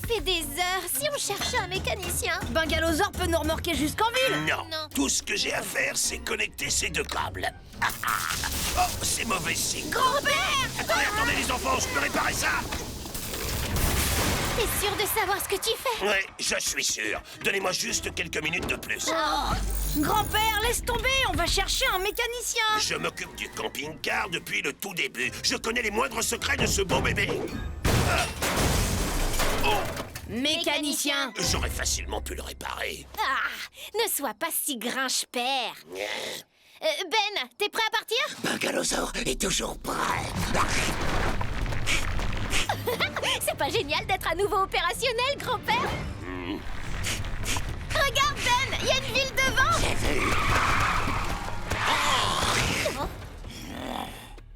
fait des heures. Si on cherchait un mécanicien... Bungalosaur peut nous remorquer jusqu'en ville. Non. Non. Tout ce que j'ai à faire, c'est connecter ces deux câbles. Oh, c'est mauvais signe. Grand-père! Attendez les enfants, je peux réparer ça? T'es sûr de savoir ce que tu fais? Oui, je suis sûr. Donnez-moi juste quelques minutes de plus. Grand-père, laisse tomber, on va chercher un mécanicien. Je m'occupe du camping-car depuis le tout début. Je connais les moindres secrets de ce beau bébé. Mécanicien. J'aurais facilement pu le réparer. Ah, ne sois pas si grinche, père. Ben, t'es prêt à partir? Bungalosaur est toujours prêt. C'est pas génial d'être à nouveau opérationnel, grand-père? Regarde, Ben, il y a une ville devant. J'ai vu.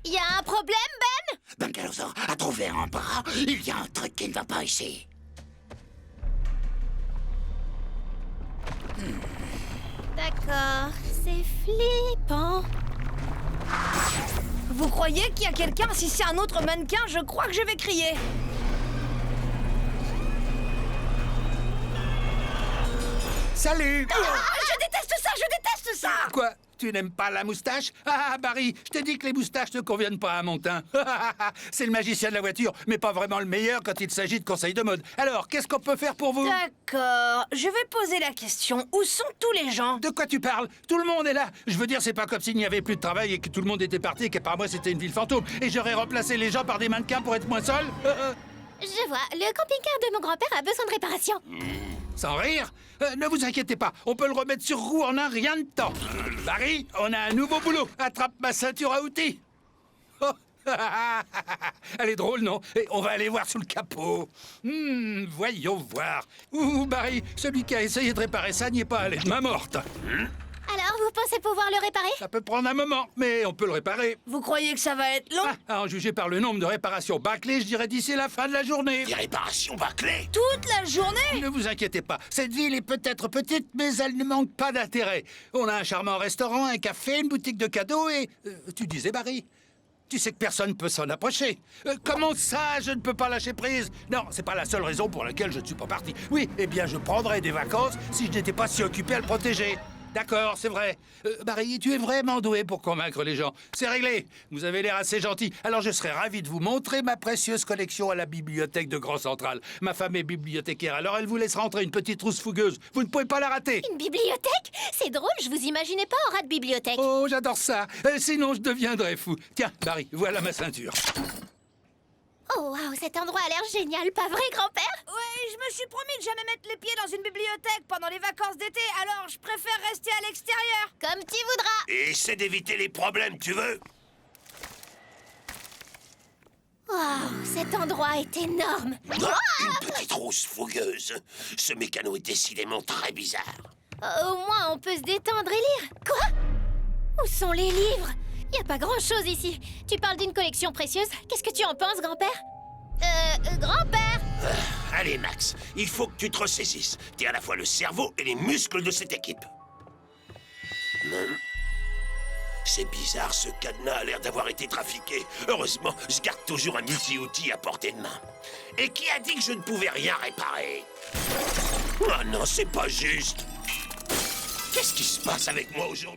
Il y a un problème, Ben? Bungalosaur a trouvé un bras. Il y a un truc qui ne va pas ici. D'accord, c'est flippant. Vous croyez qu'il y a quelqu'un? Si c'est un autre mannequin, je crois que je vais crier. Salut! Ah, je déteste ça, je déteste ça. Quoi? Tu n'aimes pas la moustache? Ah, Barry, je t'ai dit que les moustaches ne conviennent pas à mon teint. C'est le magicien de la voiture, mais pas vraiment le meilleur quand il s'agit de conseils de mode. Alors, qu'est-ce qu'on peut faire pour vous? D'accord, je vais poser la question. Où sont tous les gens? De quoi tu parles? Tout le monde est là. Je veux dire, c'est pas comme s'il n'y avait plus de travail et que tout le monde était parti et que par moi c'était une ville fantôme. Et j'aurais remplacé les gens par des mannequins pour être moins seul. Je vois, le camping-car de mon grand-père a besoin de réparation. Sans rire? Ne vous inquiétez pas, on peut le remettre sur roue en un rien de temps. Barry, on a un nouveau boulot. Attrape ma ceinture à outils. Oh. Elle est drôle, non? Et on va aller voir sous le capot. Voyons voir. Ouh, Barry, celui qui a essayé de réparer ça n'y est pas allé de main morte. Alors, vous pensez pouvoir le réparer? Ça peut prendre un moment, mais on peut le réparer. Vous croyez que ça va être long? À en juger par le nombre de réparations bâclées, je dirais d'ici la fin de la journée. Des réparations bâclées? Toute la journée? Ne vous inquiétez pas, cette ville est peut-être petite, mais elle ne manque pas d'intérêt. On a un charmant restaurant, un café, une boutique de cadeaux et... tu disais, Barry? Tu sais que personne ne peut s'en approcher. Comment ça, je ne peux pas lâcher prise? Non, c'est pas la seule raison pour laquelle je ne suis pas parti. Oui, eh bien, je prendrais des vacances si je n'étais pas si occupé à le protéger. D'accord, c'est vrai. Barry, tu es vraiment doué pour convaincre les gens. C'est réglé. Vous avez l'air assez gentil. Alors je serais ravi de vous montrer ma précieuse collection à la bibliothèque de Grand Central. Ma femme est bibliothécaire, alors elle vous laisse rentrer une petite trousse fougueuse. Vous ne pouvez pas la rater. Une bibliothèque? C'est drôle, je vous imaginais pas en rat de bibliothèque. Oh, j'adore ça. Sinon, je deviendrais fou. Tiens, Barry, voilà ma ceinture. Oh, waouh, cet endroit a l'air génial, pas vrai, grand-père? Oui, je me suis promis de jamais mettre les pieds dans une bibliothèque pendant les vacances d'été, alors je préfère rester à l'extérieur. Comme tu voudras. Et essaie d'éviter les problèmes, tu veux? Waouh, cet endroit est énorme. Une petite rousse fougueuse. Ce mécano est décidément très bizarre. Au moins, on peut se détendre et lire. Quoi? Où sont les livres? Y a pas grand-chose ici. Tu parles d'une collection précieuse. Qu'est-ce que tu en penses, grand-père? Grand-père! Allez, Max, il faut que tu te ressaisisses. T'es à la fois le cerveau et les muscles de cette équipe. C'est bizarre, ce cadenas a l'air d'avoir été trafiqué. Heureusement, je garde toujours un multi-outil à portée de main. Et qui a dit que je ne pouvais rien réparer? Oh non, c'est pas juste. Qu'est-ce qui se passe avec moi aujourd'hui?